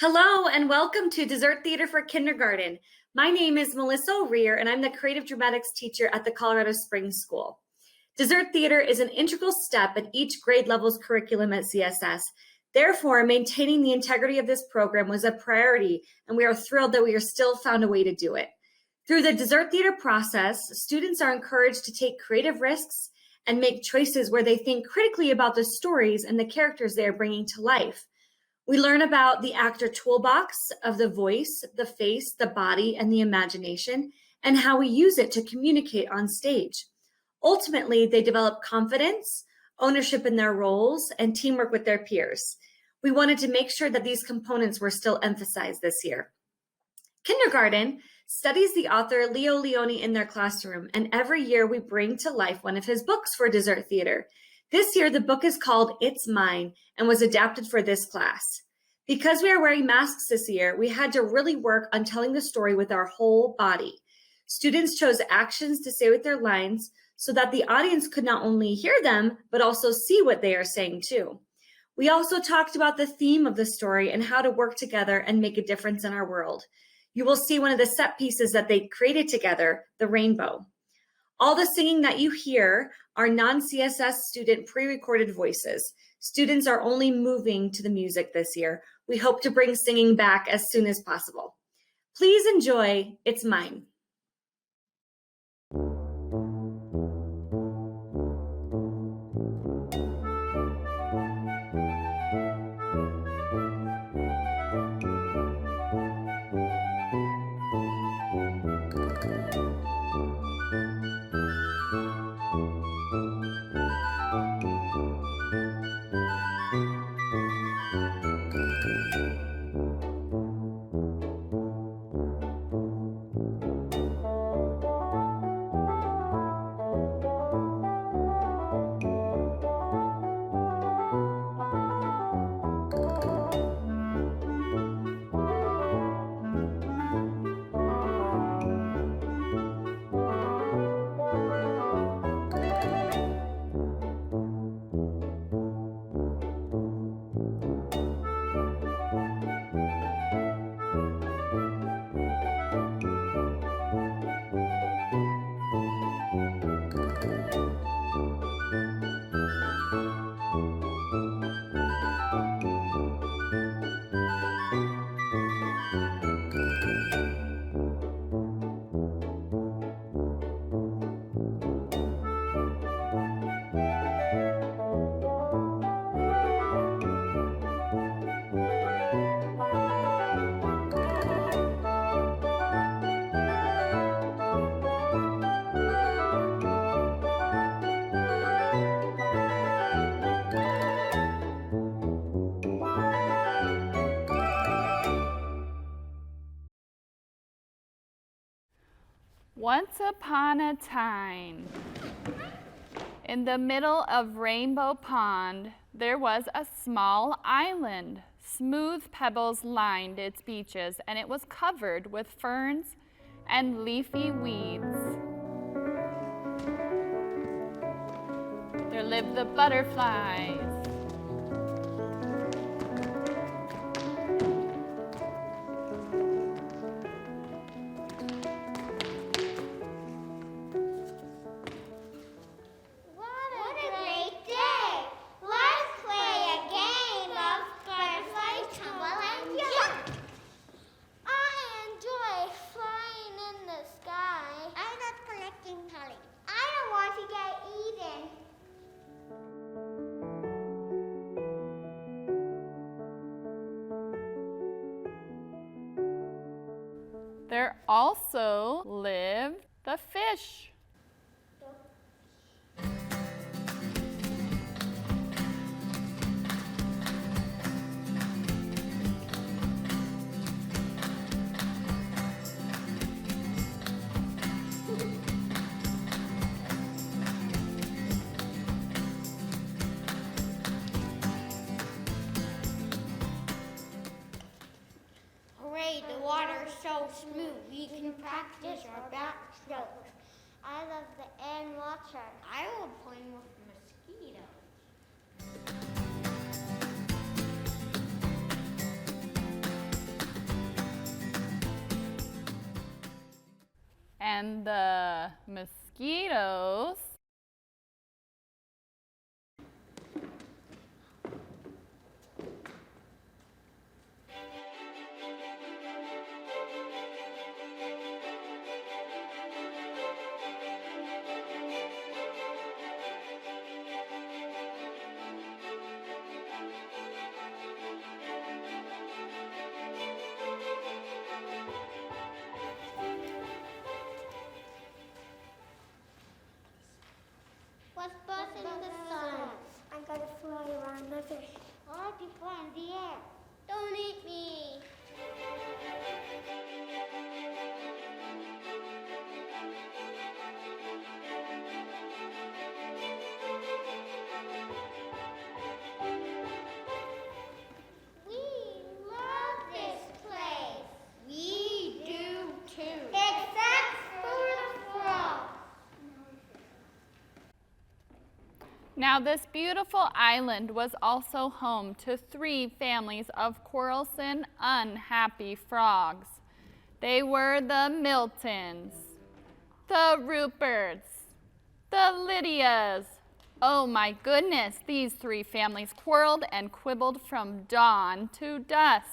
Hello and welcome to Dessert Theater for Kindergarten. My name is Melissa O'Rear and I'm the Creative Dramatics teacher at the Colorado Springs School. Dessert Theater is an integral step at each grade level's curriculum at CSS. Therefore, maintaining the integrity of this program was a priority, and we are thrilled that we are still found a way to do it. Through the Dessert Theater process, students are encouraged to take creative risks and make choices where they think critically about the stories and the characters they are bringing to life. We learn about the actor toolbox of the voice, the face, the body, and the imagination, and how we use it to communicate on stage. Ultimately, they develop confidence, ownership in their roles, and teamwork with their peers. We wanted to make sure that these components were still emphasized this year. Kindergarten studies the author Leo Lionni in their classroom, and every year we bring to life one of his books for Dessert Theater. This year, the book is called It's Mine and was adapted for this class. Because we are wearing masks this year, we had to really work on telling the story with our whole body. Students chose actions to say with their lines so that the audience could not only hear them, but also see what they are saying too. We also talked about the theme of the story and how to work together and make a difference in our world. You will see one of the set pieces that they created together, the rainbow. All the singing that you hear are non-CSS student pre-recorded voices. Students are only moving to the music this year. We hope to bring singing back as soon as possible. Please enjoy It's Mine. Once upon a time, in the middle of Rainbow Pond, there was a small island. Smooth pebbles lined its beaches, and it was covered with ferns and leafy weeds. There lived the butterflies. There also lived the fish. The water's so smooth, we can practice our backstrokes. I love the end water. I will play with mosquitoes. and the mosquitoes. What's buzzing in the sun? I'm gonna fly around the fish. I like to fly in the air. Don't eat me. We love this place. We do too. Except for the frogs. Now this beautiful island was also home to 3 families of quarrelsome, unhappy frogs. They were the Miltons, the Ruperts, the Lydias. Oh my goodness, these 3 families quarreled and quibbled from dawn to dusk.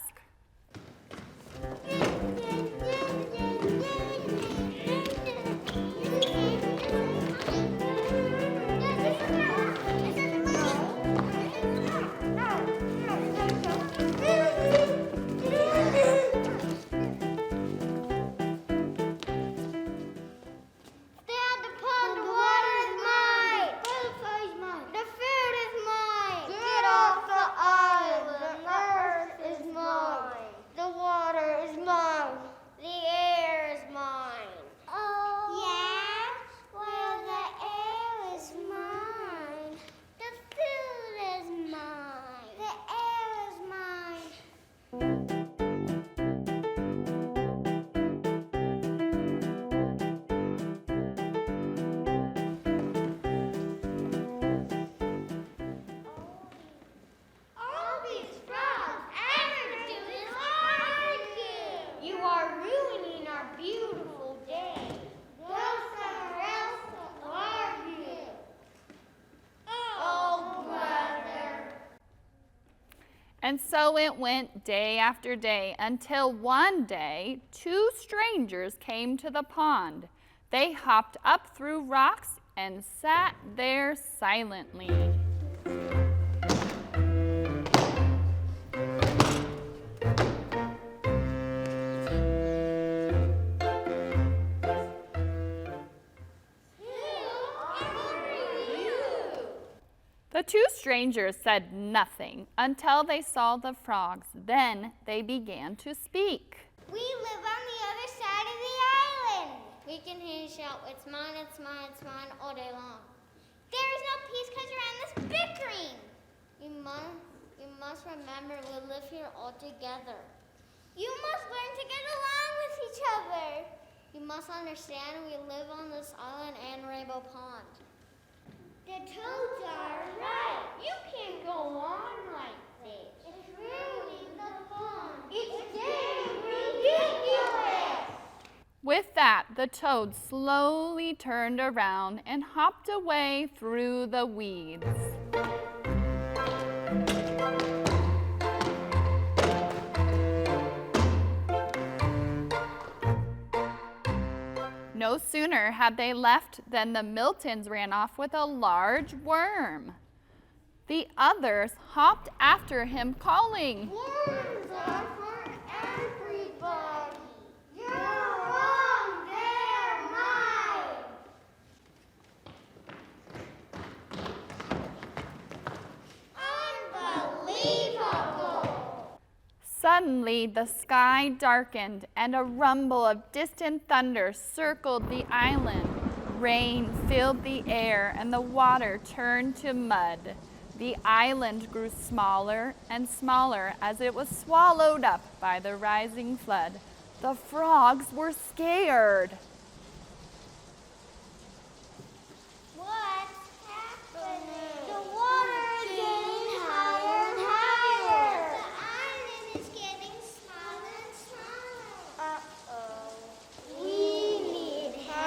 And so it went day after day until one day 2 strangers came to the pond. They hopped up through rocks and sat there silently. The 2 strangers said nothing until they saw the frogs. Then they began to speak. We live on the other side of the island. We can hear you shout, it's mine, it's mine, it's mine all day long. There is no peace because you're on this bickering. You must remember we live here all together. You must learn to get along with each other. You must understand we live on this island and Rainbow Pond. The toads are right. You can't go on like this. It's ruining the pond. It's getting ridiculous. With that, the toad slowly turned around and hopped away through the weeds. No sooner had they left than the Miltons ran off with a large worm. The others hopped after him, calling, Worms are for everybody. You're wrong, they're mine. Unbelievable. Suddenly, the sky darkened and a rumble of distant thunder circled the island. Rain filled the air and the water turned to mud. The island grew smaller and smaller as it was swallowed up by the rising flood. The frogs were scared. What's happening? The water is getting higher and higher. The island is getting smaller and smaller. Uh-oh. We need help.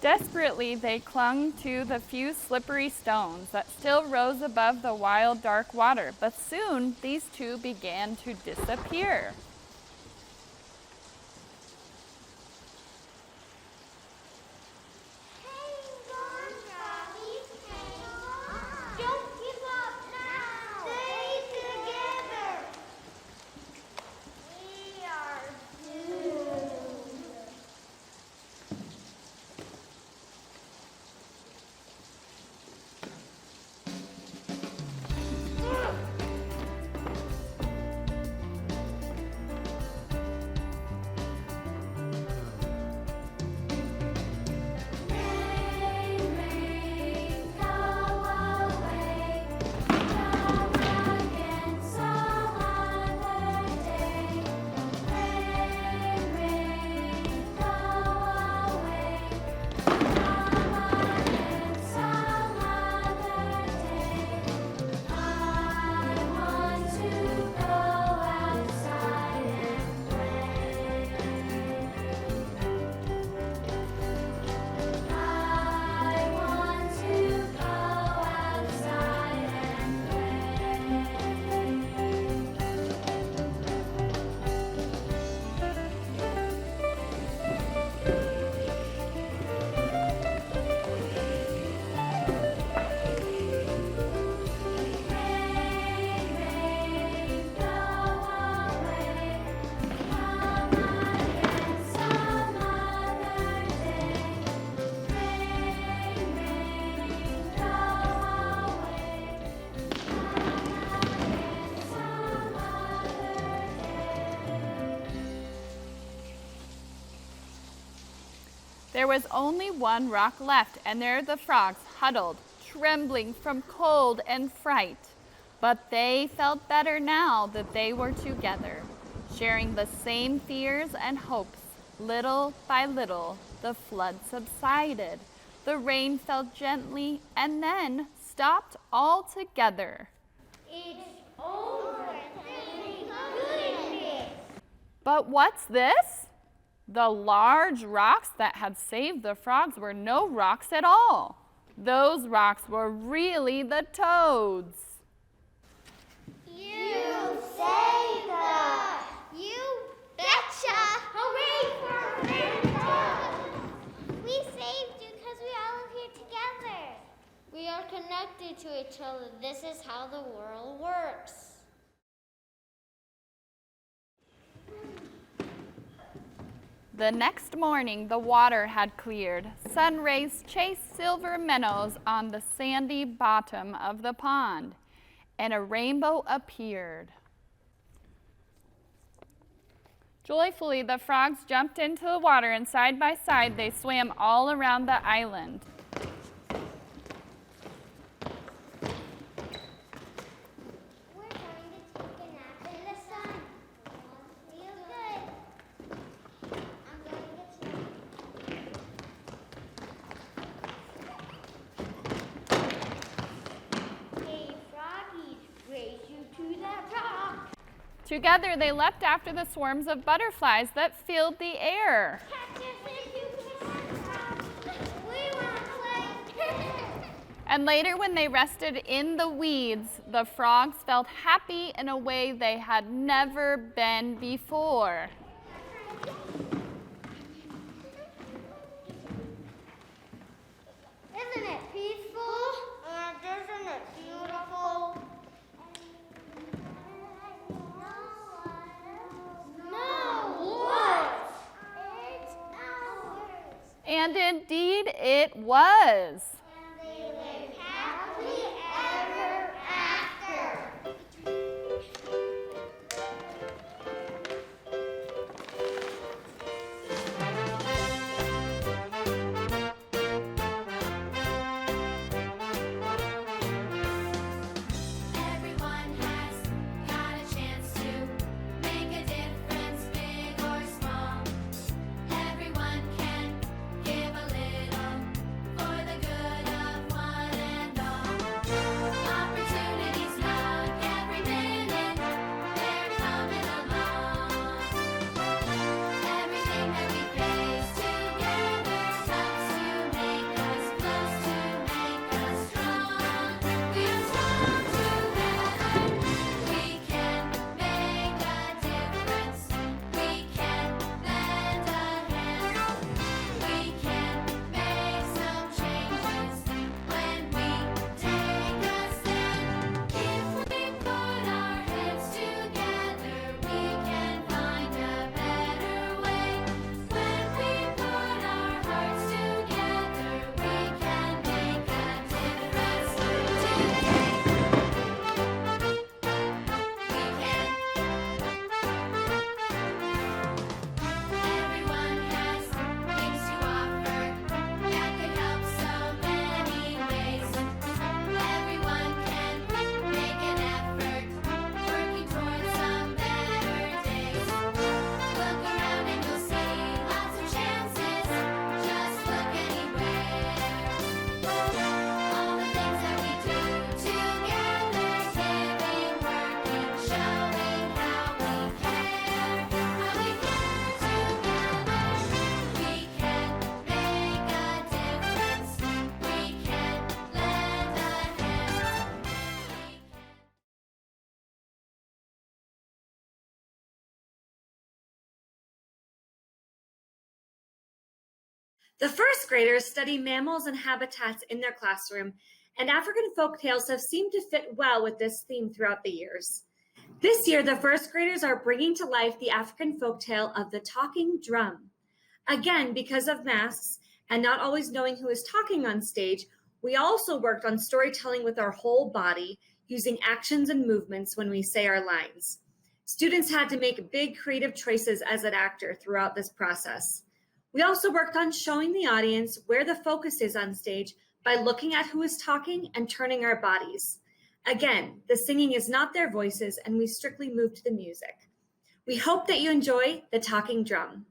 Desperately, they clung to the few slippery stones that still rose above the wild, dark water, but soon these two began to disappear. Hang on, froggies, hang on. Don't give up now. Stay together. We are doomed. There was only one rock left, and there the frogs huddled, trembling from cold and fright. But they felt better now that they were together, sharing the same fears and hopes. Little by little, the flood subsided. The rain fell gently and then stopped altogether. It's over. Thank goodness. But what's this? The large rocks that had saved the frogs were no rocks at all. Those rocks were really the toads. You saved us. You betcha. Hooray for America. We saved you because we all live here together. We are connected to each other. This is how the world works. The next morning, the water had cleared. Sun rays chased silver minnows on the sandy bottom of the pond, and a rainbow appeared. Joyfully, the frogs jumped into the water, and side by side, they swam all around the island. We're going to take a nap in the sun. Feel good. I'm going to get some. Hey, froggies, race you to that rock. Together, they leapt after the swarms of butterflies that filled the air. Catch us if you can. We want to play. And later, when they rested in the weeds, the frogs felt happy in a way they had never been before. Isn't it peaceful? And isn't it beautiful? No, what? It's ours. And indeed, it was. And they live happily ever after. Everyone has got a chance to make a difference, big or small. Everyone can give a little for the good The first graders study mammals and habitats in their classroom, and African folktales have seemed to fit well with this theme throughout the years. This year, the first graders are bringing to life the African folktale of the talking drum. Again, because of masks and not always knowing who is talking on stage, we also worked on storytelling with our whole body, using actions and movements when we say our lines. Students had to make big creative choices as an actor throughout this process. We also worked on showing the audience where the focus is on stage by looking at who is talking and turning our bodies. Again, the singing is not their voices, and we strictly move to the music. We hope that you enjoy the talking drum.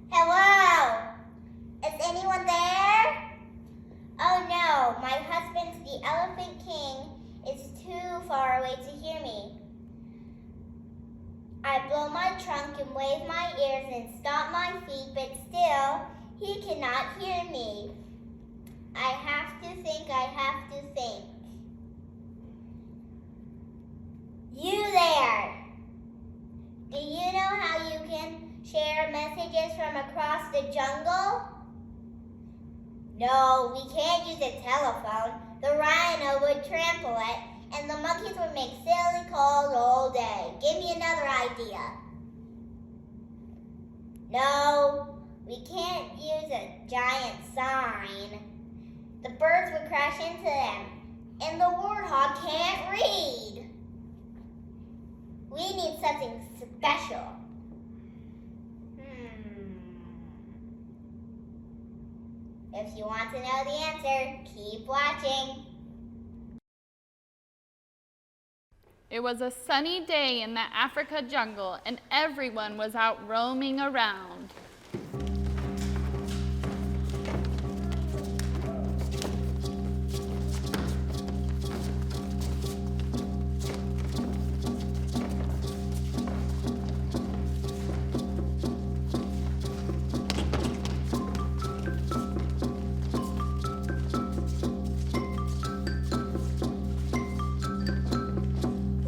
Hello? Is anyone there? Oh no, my husband's the Elephant King is too far away to hear me. I blow my trunk and wave my ears and stomp my feet, but still, he cannot hear me. I have to think, I have to think. You there! Do you know how you can share messages from across the jungle? No, we can't use a telephone. The rhino would trample it, and the monkeys would make silly calls all day. Give me another idea. No, we can't use a giant sign. The birds would crash into them, and the warthog can't read. We need something special. If you want to know the answer, keep watching. It was a sunny day in the Africa jungle, and everyone was out roaming around.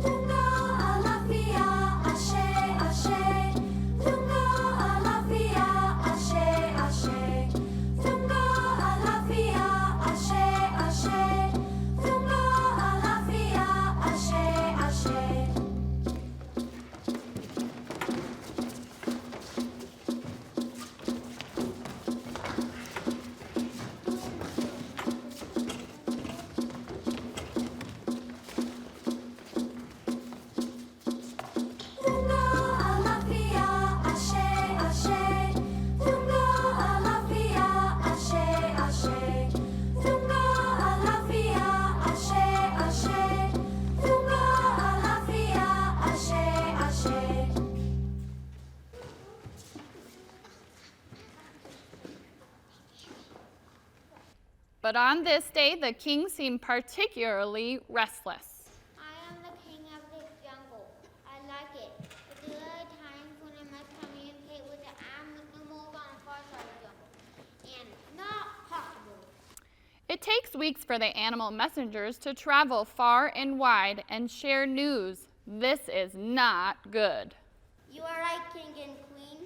Lunga alafia, ashe, ashe. Lunga alafia, but on this day the king seemed particularly restless. I am the king of this jungle. I like it. But there are times when I must communicate with the animals on the far side of the jungle. And not possible. It takes weeks for the animal messengers to travel far and wide and share news. This is not good. You are right, king and queen.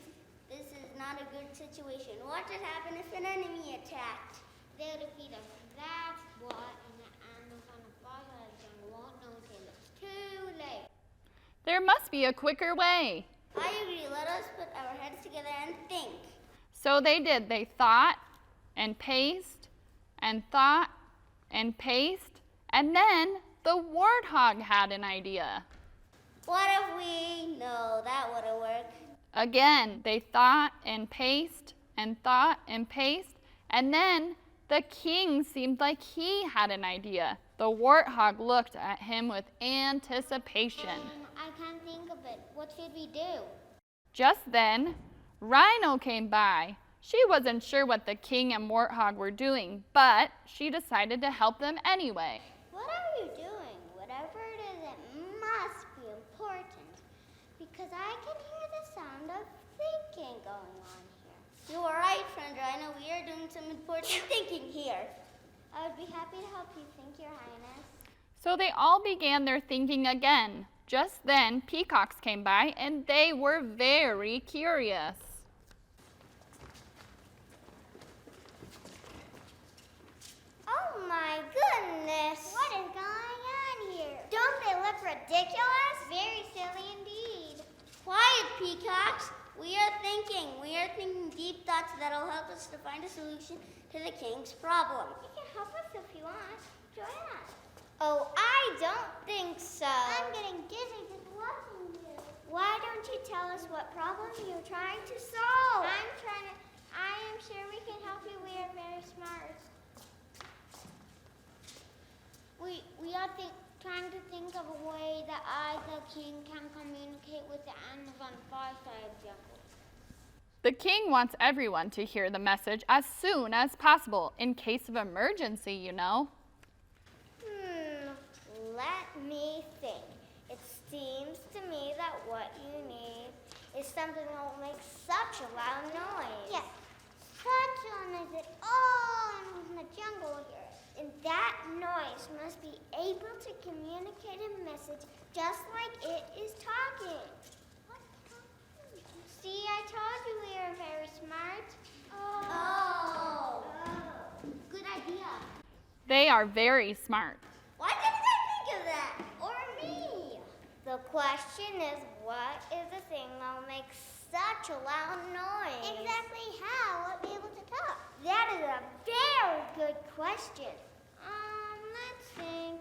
This is not a good situation. What would happen if an enemy attacked? They'll defeat us. That's what, and the animals on the far side of the jungle won't know until it's too late. There must be a quicker way. I agree. Let us put our heads together and think. So they did. They thought and paced and thought and paced, and then the warthog had an idea. What if we? No, that wouldn't work. Again, they thought and paced and thought and paced, and then the king seemed like he had an idea. The warthog looked at him with anticipation. I can't think of it. What should we do? Just then, Rhino came by. She wasn't sure what the king and warthog were doing, but she decided to help them anyway. What are you doing? Whatever it is, it must be important. Because I can hear the sound of thinking going on here. You are right, friend Rhino. We are doing some important thinking here. I would be happy to help you think, Your Highness. So they all began their thinking again. Just then, peacocks came by, and they were very curious. Oh my goodness! What is going on here? Don't they look ridiculous? Very silly indeed. Quiet, peacocks. We are thinking deep thoughts that'll help us to find a solution to the king's problem. You can help us if you want. Join us. Oh, I don't think so. I'm getting dizzy just watching you. Why don't you tell us what problem you're trying to solve? I am sure we can help you. We are very smart. We are trying to think of a way that I, the king, can communicate with the animals on the far side of the jungle. The king wants everyone to hear the message as soon as possible, in case of emergency, you know. Let me think. It seems to me that what you need is something that will make such a loud noise. Yes, such a noise that all in the jungle hear. And that noise must be able to communicate a message just like it is talking. See, I told you we are very smart. Oh. Good idea. They are very smart. Why didn't I think of that? Or me? The question is, what is the thing that will make such a loud noise? Exactly how? What be able to talk? That is a very good question. Let's think.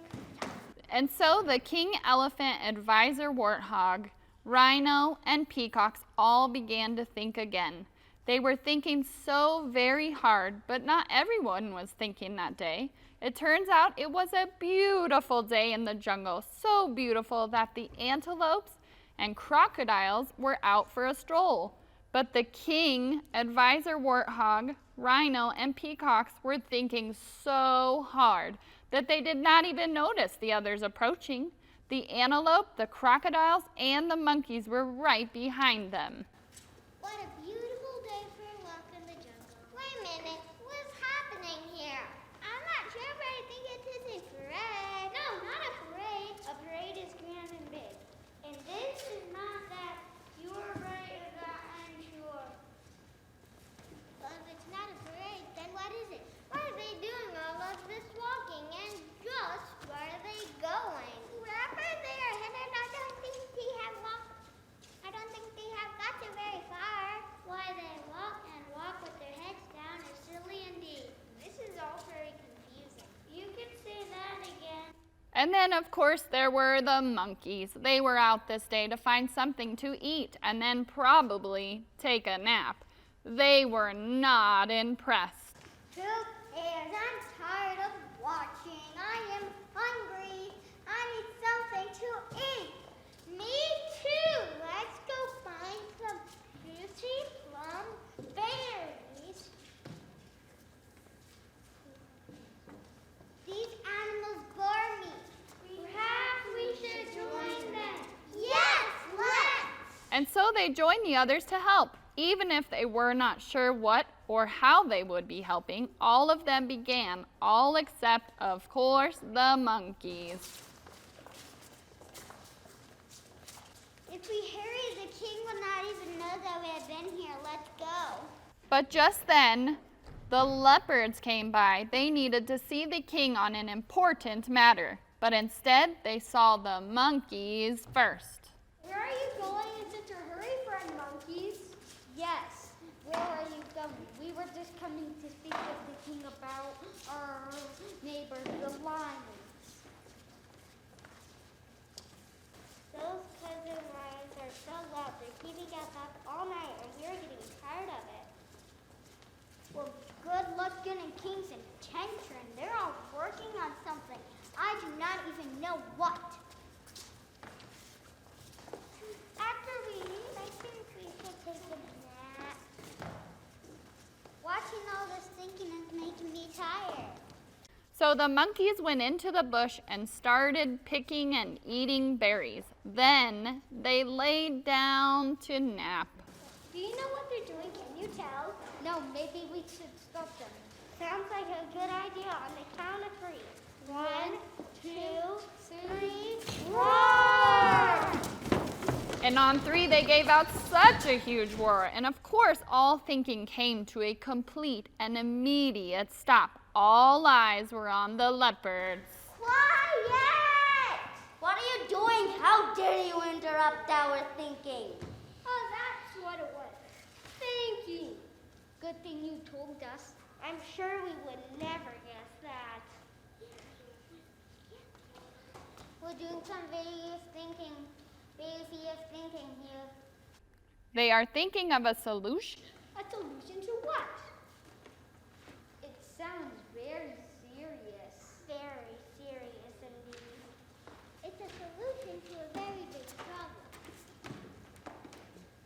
And so the king elephant, advisor warthog, rhino, and peacocks all began to think again. They were thinking so very hard, but not everyone was thinking that day. It turns out it was a beautiful day in the jungle, so beautiful that the antelopes and crocodiles were out for a stroll. But the king, advisor warthog, rhino, and peacocks were thinking so hard that they did not even notice the others approaching. The antelope, the crocodiles, and the monkeys were right behind them. What a beautiful day for a walk in the jungle. Wait a minute, what's happening here? I'm not sure, but I think it is a parade. No, not a parade. A parade is grand and big. And this is not that. You are right or that I'm sure. Well, if it's not a parade, then what is it? Why are they doing all of this walking? And just where are they going? Wherever they are headed, I don't think they have got to very far. Why they walk with their heads down is silly indeed. This is all very confusing. You can say that again. And then, of course, there were the monkeys. They were out this day to find something to eat and then probably take a nap. They were not impressed. Who cares? I'm tired of watching. I am hungry. I need something to eat. Me too. Let's go find some juicy plum berries. they joined the others to help. Even if they were not sure what or how they would be helping, all of them began, all except, of course, the monkeys. If we hurry, the king will not even know that we have been here. Let's go. But just then, the leopards came by. They needed to see the king on an important matter, but instead they saw the monkeys first. Where are you going in such a hurry, friend monkeys? Yes, where are you going? We were just coming to speak with the king about our neighbors, the lions. Those cousin lions are so loud. They're keeping us up all night, and we're getting tired of it. Well, good luck getting King's attention. They're all working on something. I do not even know what. After we leave, I think we should take a nap. Watching all this thinking is making me tired. So the monkeys went into the bush and started picking and eating berries. Then they laid down to nap. Do you know what they're doing? Can you tell? No, maybe we should stop them. Sounds like a good idea. On the count of 3. 1, 2, 3, roar! And on 3, they gave out such a huge roar. And of course, all thinking came to a complete and immediate stop. All eyes were on the leopards. Quiet! What are you doing? How dare you interrupt our thinking? Oh, that's what it was. Thinking. Good thing you told us. I'm sure we would never guess that. We're doing some various thinking here. They are thinking of a solution. A solution to what? It sounds very serious. Very serious indeed. It's a solution to a very big problem.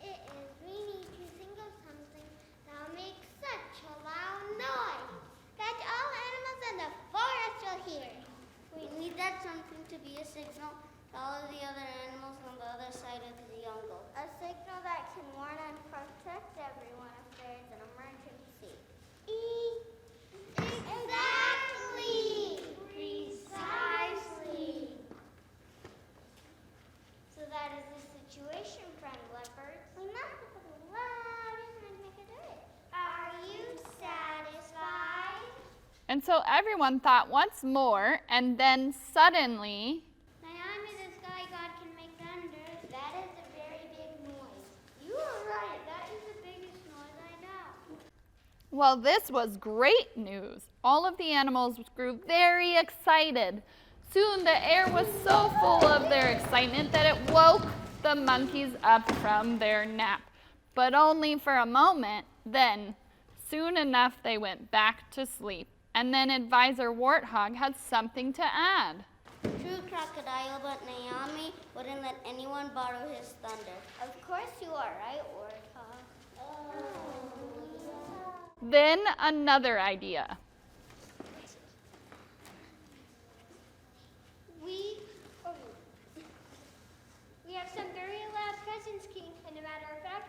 It is we need to think of something that will make such a loud noise that all animals in the forest will hear. We need that something to be a signal to all of the other animals on the other side of the jungle. A signal that can warn and protect everyone if there is an emergency. Exactly! Precisely! So that is the situation, friend leopards. We must put a loud and make it do it. Are you satisfied? And so everyone thought once more, and then suddenly, Naomi, the sky god, can make thunder. That is a very big noise. You are right. That is the biggest noise I know. well, this was great news. All of the animals grew very excited. Soon the air was so full of their excitement that it woke the monkeys up from their nap. But only for a moment. Then, soon enough, they went back to sleep. And then Advisor Warthog had something to add. True crocodile, but Naomi wouldn't let anyone borrow his thunder. Of course you are right, Warthog. Then another idea. We have some very loud cousins, King, and a matter of fact,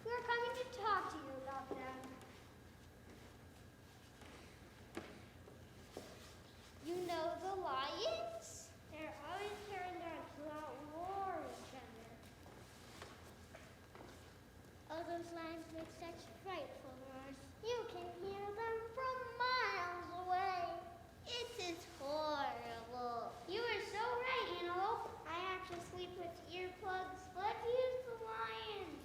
we are coming to talk to you about them. You know the lions? They're always turned on to outroar each other. Oh, those lions make such frightful roars. You can hear them from miles away. It is horrible. You are so right, Antelope. I have to sleep with earplugs. Let's use the lions.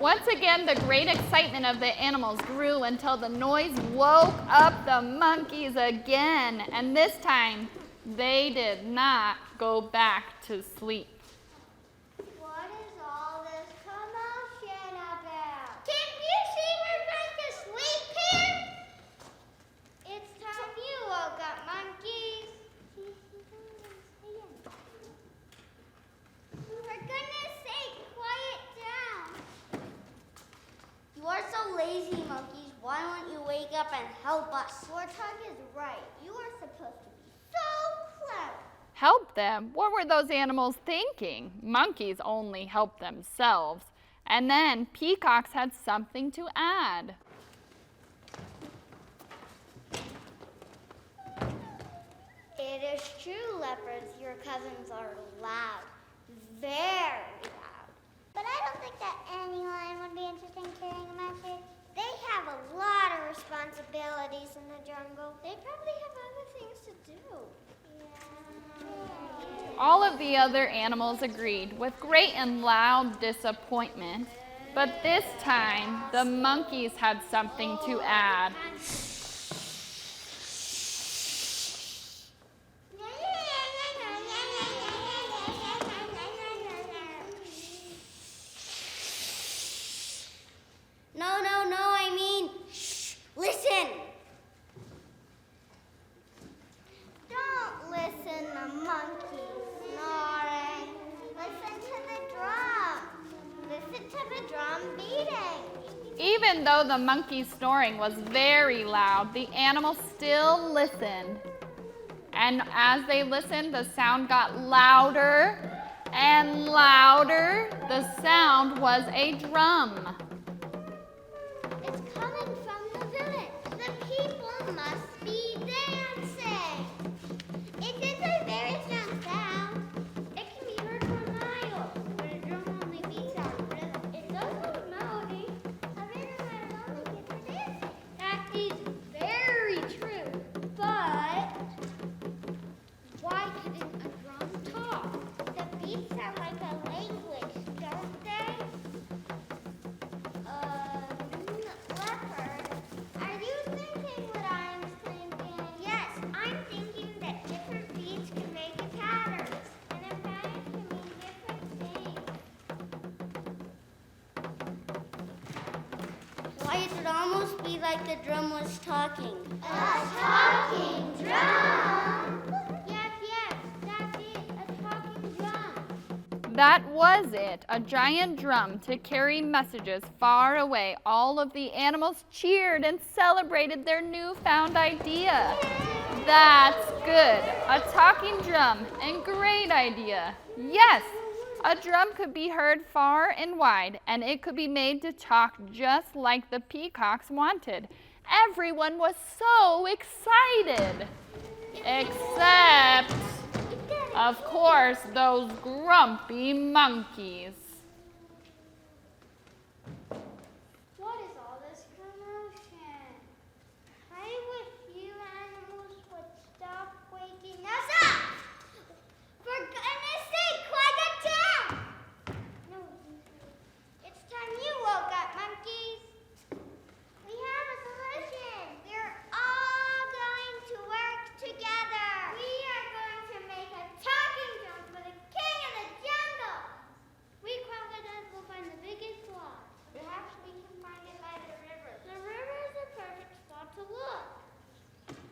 Once again, the great excitement of the animals grew until the noise woke up the monkeys again. And this time, they did not go back to sleep. What is all this commotion about? Can't you see we're trying to sleep here? It's time you woke up, monkeys. For goodness sake, quiet down. You are so lazy, monkeys. Why won't you wake up and help us? Warthog is right. You are supposed to be so help them. What were those animals thinking? Monkeys only help themselves. And then peacocks had something to add. It is true, leopards, your cousins are loud. Very loud. But I don't think that anyone would be interested in carrying a message. They have a lot of responsibilities in the jungle. They probably have other things to do. Yeah. All of the other animals agreed with great and loud disappointment, but this time the monkeys had something to add. No, I mean, listen. Don't listen to monkeys snoring. Listen to the drum. Listen to the drum beating. Even though the monkey's snoring was very loud, the animals still listened. And as they listened, the sound got louder and louder. The sound was a drum. It's coming from the village. The people must be dancing. It is a very strong sound. It can be heard for miles, but a drum only beats out rhythm. It does have melody. A rhythm might only get for dancing. That is very true. But why couldn't a drum talk? The beats sound like a language, don't they? Leopard, are you thinking what I'm thinking? Yes, I'm thinking that different beats can make a pattern, and a pattern can mean different things. Why, it would almost be like the drum was talking. A talking drum? Yes, that's it, a talking drum. That was it, a giant drum to carry messages far away. All of the animals cheered and celebrated their newfound idea. That's good, a talking drum, and great idea. Yes, a drum could be heard far and wide, and it could be made to talk just like the peacocks wanted. Everyone was so excited, except, of course, those grumpy monkeys. What is all this commotion? I wish you animals would stop waking us up. For goodness sake, quiet down. No, it's time you woke up, monkeys. We have a solution. We're all going to work together. We are going to make a talking drum for the king of the jungle. We crocodiles will find the biggest log. Perhaps we can find it by the river. The river is a perfect spot to look.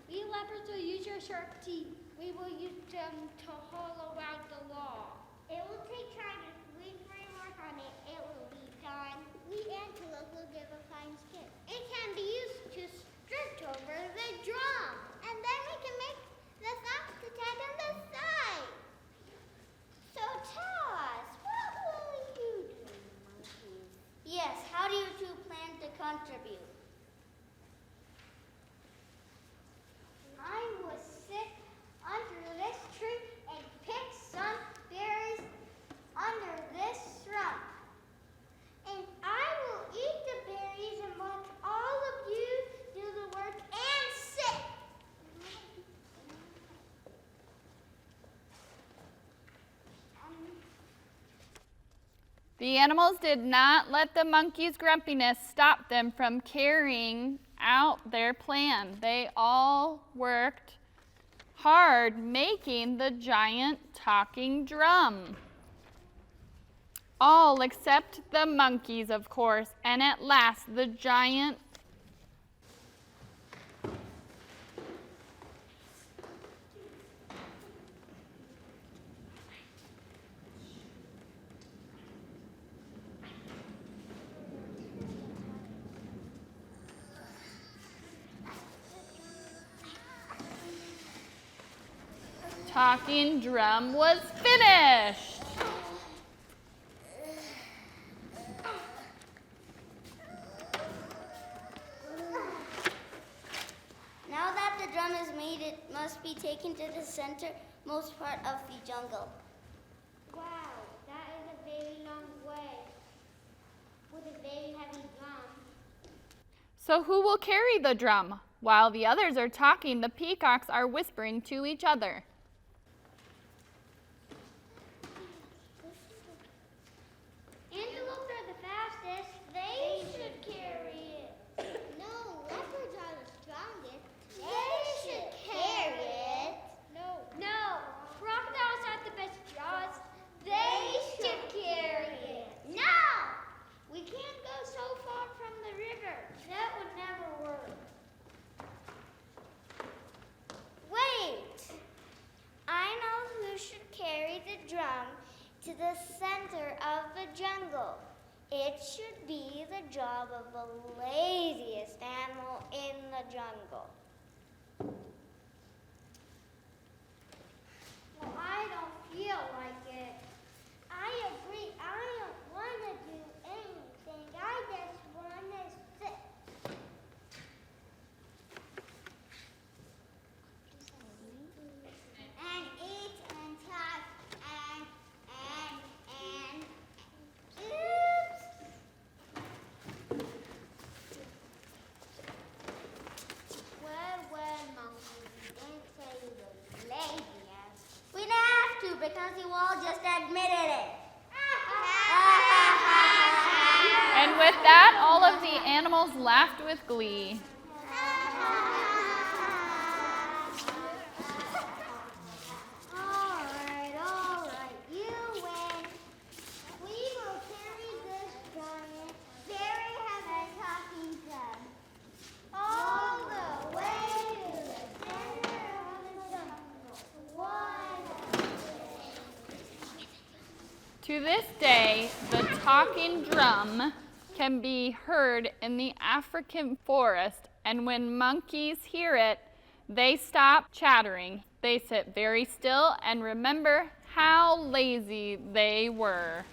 We leopards will use your sharp teeth. We will use them to hollow out the log. It will take time if we work on it. It will be done. We antelope will give a fine skin. It can be used to stretch over the drum. And then we can make the thumb to tag on the side. So tell us, what will you do, monkeys? Yes, how do you two plan to contribute? I will sit under this tree and pick some berries under this shrub. And I will eat the berries and watch all of you do the work and sit. The animals did not let the monkeys' grumpiness stop them from carrying out their plan. They all worked hard making the giant talking drum. All except the monkeys, of course, and at last the giant talking drum was finished. Now that the drum is made, it must be taken to the centermost part of the jungle. Wow, that is a very long way with a very heavy drum. So who will carry the drum? While the others are talking, the peacocks are whispering to each other. Antelopes are the fastest. They should carry it. No, leopards are the strongest. They should carry it. No, crocodiles have the best jaws. They should carry it. No! We can't go so far from the river. That would never work. Wait! I know who should carry the drum to the center of the jungle. It should be the job of the laziest animal in the jungle. Well, I don't feel like it. I agree. I don't want to do anything. I just want to sit. And eat and talk and oops. Well, monkey, you didn't say you were lazy. We didn't have to because you all just admitted it. And with that, all of the animals laughed with glee. All right, you win. We will carry this giant, very heavy talking drum all the way to the center of the jungle. One. To this day, the talking drum can be heard in the African forest, and when monkeys hear it, they stop chattering. They sit very still and remember how lazy they were.